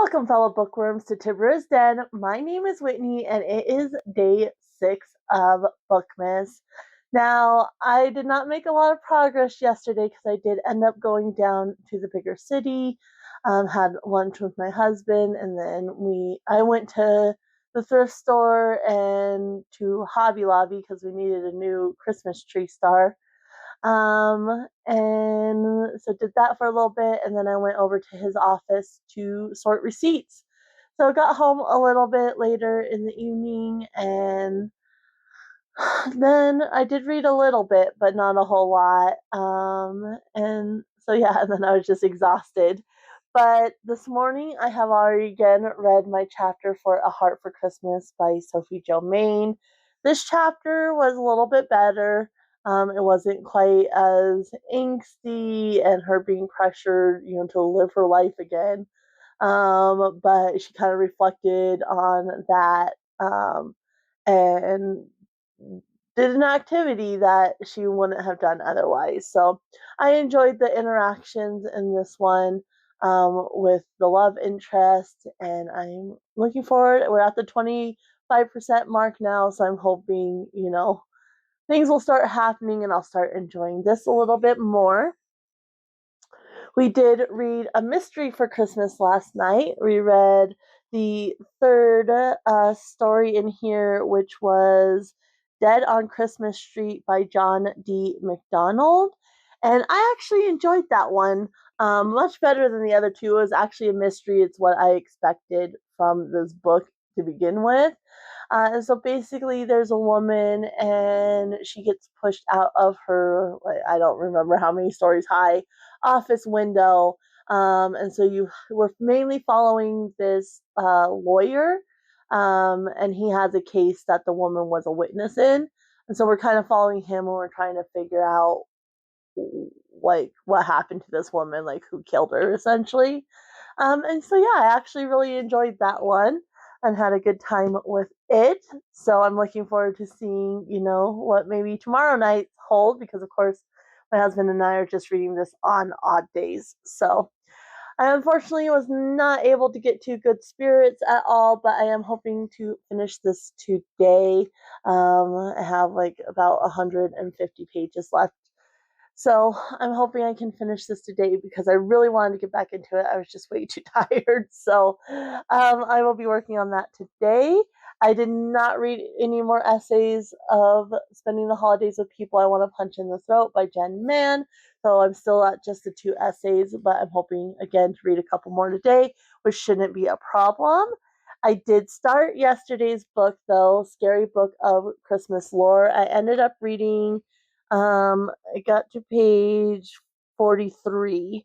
Welcome, fellow bookworms, to Tiberia's Den. My name is Whitney, and it is day 6 of Bookmas. Now, I did not make a lot of progress yesterday because I did end up going down to the bigger city, had lunch with my husband, and then I went to the thrift store and to Hobby Lobby because we needed a new Christmas tree star. And so did that for a little bit, and then I went over to his office to sort receipts. So I got home a little bit later in the evening, and then I did read a little bit, but not a whole lot. And so yeah, and then I was just exhausted. But this morning I have already again read my chapter for A Heart for Christmas by Sophie Jomain. This chapter was a little bit better. It wasn't quite as angsty and her being pressured, to live her life again. But she kind of reflected on that, and did an activity that she wouldn't have done otherwise. So I enjoyed the interactions in this one, with the love interest, and I'm looking forward. We're at the 25% mark now, so I'm hoping, things will start happening and I'll start enjoying this a little bit more. We did read A Mystery for Christmas last night. We read the third story in here, which was Dead on Christmas Street by John D. MacDonald. And I actually enjoyed that one much better than the other two. It was actually a mystery. It's what I expected from this book to begin with. And so basically, there's a woman and she gets pushed out of her, I don't remember how many stories high, office window. And so we're mainly following this lawyer, and he has a case that the woman was a witness in. And so we're kind of following him and we're trying to figure out like what happened to this woman, like who killed her essentially. And so yeah, I actually really enjoyed that one and had a good time with it. So I'm looking forward to seeing, what maybe tomorrow night hold, because of course my husband and I are just reading this on odd days. So I unfortunately was not able to get to good spirits at all, but I am hoping to finish this today. I have like about 150 pages left, so I'm hoping I can finish this today because I really wanted to get back into it. I was just way too tired. So I will be working on that today. I did not read any more essays of Spending the Holidays with People I Want to Punch in the Throat by Jen Mann. So I'm still at just the 2 essays, but I'm hoping again to read a couple more today, which shouldn't be a problem. I did start yesterday's book though, Scary Book of Christmas Lore. I ended up reading, I got to page 43.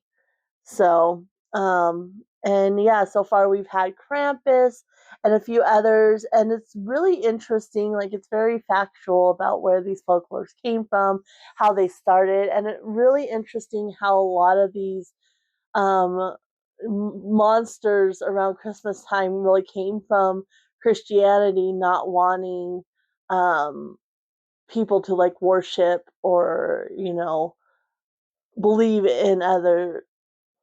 So, and yeah, so far we've had Krampus and a few others, and it's really interesting. Like, it's very factual about where these folklores came from, how they started, and it's really interesting how a lot of these monsters around Christmas time really came from Christianity not wanting people to like worship or believe in other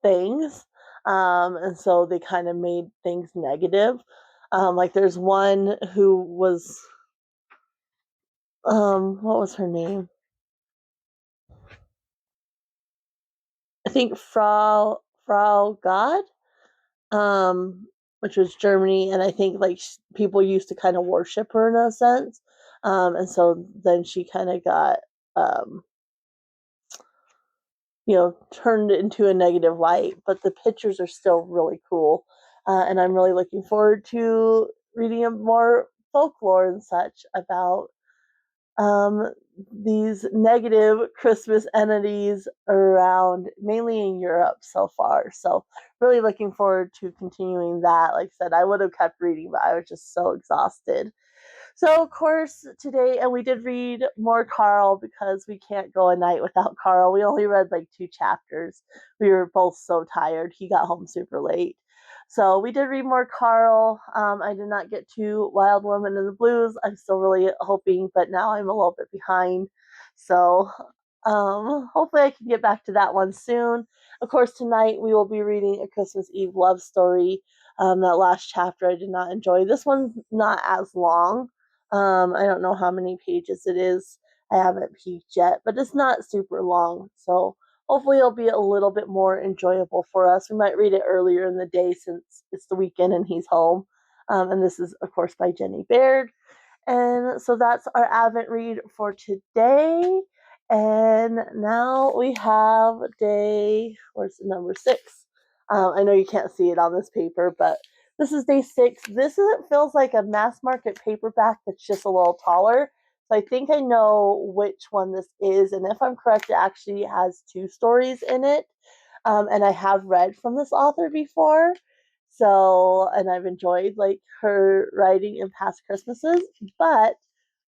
things, and so they kind of made things negative. Like there's one who was what was her name? I think Frau God, which was Germany, and I think like people used to kind of worship her in a sense, and so then she kind of got um, turned into a negative light, but the pictures are still really cool. And I'm really looking forward to reading more folklore and such about um, these negative Christmas entities around, mainly in Europe so far. So really looking forward to continuing that. Like I said, I would have kept reading, but I was just so exhausted. So, of course, today, and we did read more Carl because we can't go a night without Carl. We only read like 2 chapters. We were both so tired. He got home super late. So, we did read more Carl. I did not get to Wild Woman in the Blues. I'm still really hoping, but now I'm a little bit behind. So, hopefully I can get back to that one soon. Of course, tonight we will be reading A Christmas Eve Love Story. That last chapter I did not enjoy. This one's not as long. I don't know how many pages it is. I haven't peeked yet, but it's not super long. So hopefully it'll be a little bit more enjoyable for us. We might read it earlier in the day since it's the weekend and he's home. And this is, of course, by Ginny Baird. And so that's our Advent read for today. And now we have day, where's the number 6? I know you can't see it on this paper, but this is day 6. Feels like a mass market paperback that's just a little taller. So I think I know which one this is. And if I'm correct, it actually has 2 stories in it. And I have read from this author before. So, and I've enjoyed like her writing in past Christmases, but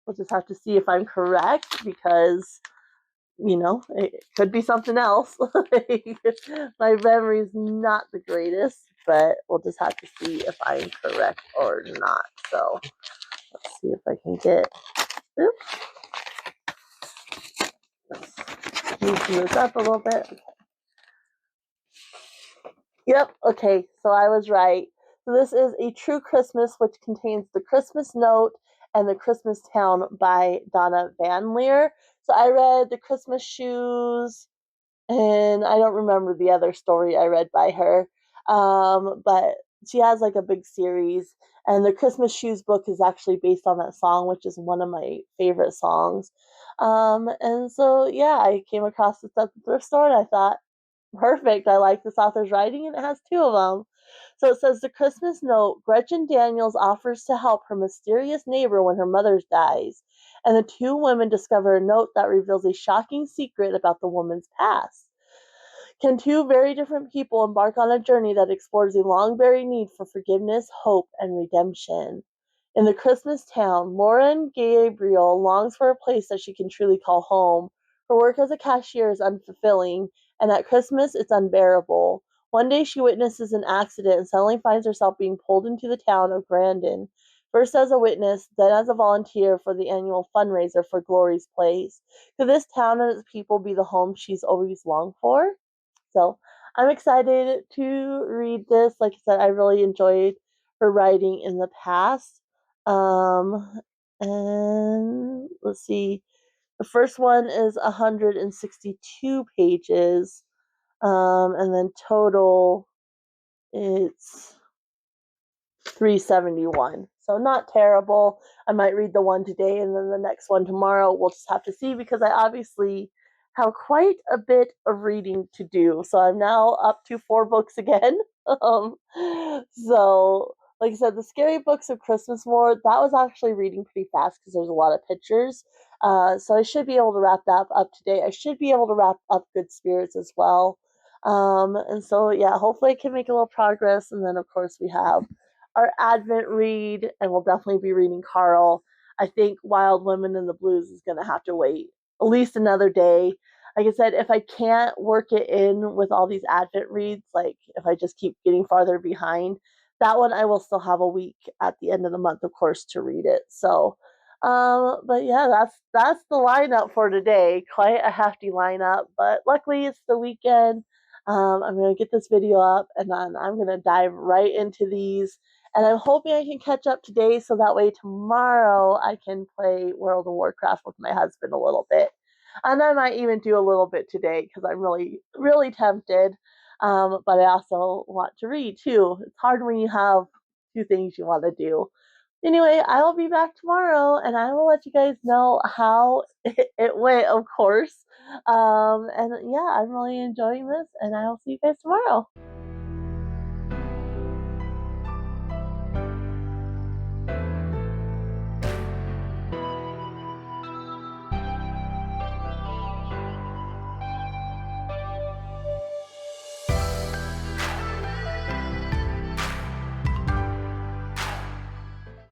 we'll just have to see if I'm correct because it could be something else. My memory's not the greatest, but we'll just have to see if I'm correct or not. So let's see if I can get. Oops. Let's loosen this up a little bit. Yep, okay, so I was right. So this is A True Christmas, which contains The Christmas Note and The Christmas Town by Donna Van Leer. So I read The Christmas Shoes, and I don't remember the other story I read by her. But she has like a big series, and the Christmas Shoes book is actually based on that song, which is one of my favorite songs. And so yeah, I came across this at the thrift store, and I thought, perfect. I like this author's writing, and it has 2 of them. So it says, The Christmas Note. Gretchen Daniels offers to help her mysterious neighbor when her mother dies, and the 2 women discover a note that reveals a shocking secret about the woman's past. Can 2 very different people embark on a journey that explores a long buried need for forgiveness, hope, and redemption? In the Christmas town, Lauren Gabriel longs for a place that she can truly call home. Her work as a cashier is unfulfilling, and at Christmas it's unbearable. One day she witnesses an accident and suddenly finds herself being pulled into the town of Grandin, first as a witness, then as a volunteer for the annual fundraiser for Glory's Place. Could this town and its people be the home she's always longed for? So I'm excited to read this. Like I said, I really enjoyed her writing in the past. And let's see, the first one is 162 pages, and then total it's 371. So not terrible. I might read the one today and then the next one tomorrow. We'll just have to see because I obviously have quite a bit of reading to do. So I'm now up to 4 books again. So like I said, the Scary Books of Christmas War, that was actually reading pretty fast because there's a lot of pictures. So I should be able to wrap that up today. I should be able to wrap up Good Spirits as well. And so yeah, hopefully I can make a little progress. And then of course we have our Advent read, and we'll definitely be reading Carl. I think Wild Women in the Blues is going to have to wait at least another day. Like I said, if I can't work it in with all these Advent reads, like if I just keep getting farther behind, that one I will still have a week at the end of the month, of course, to read it. So, but yeah, that's the lineup for today. Quite a hefty lineup, but luckily it's the weekend. I'm going to get this video up and then I'm going to dive right into these. And I'm hoping I can catch up today so that way tomorrow I can play World of Warcraft with my husband a little bit. And I might even do a little bit today because I'm really, really tempted. But I also want to read too. It's hard when you have 2 things you want to do. Anyway, I will be back tomorrow and I will let you guys know how it went, of course. And yeah, I'm really enjoying this and I will see you guys tomorrow.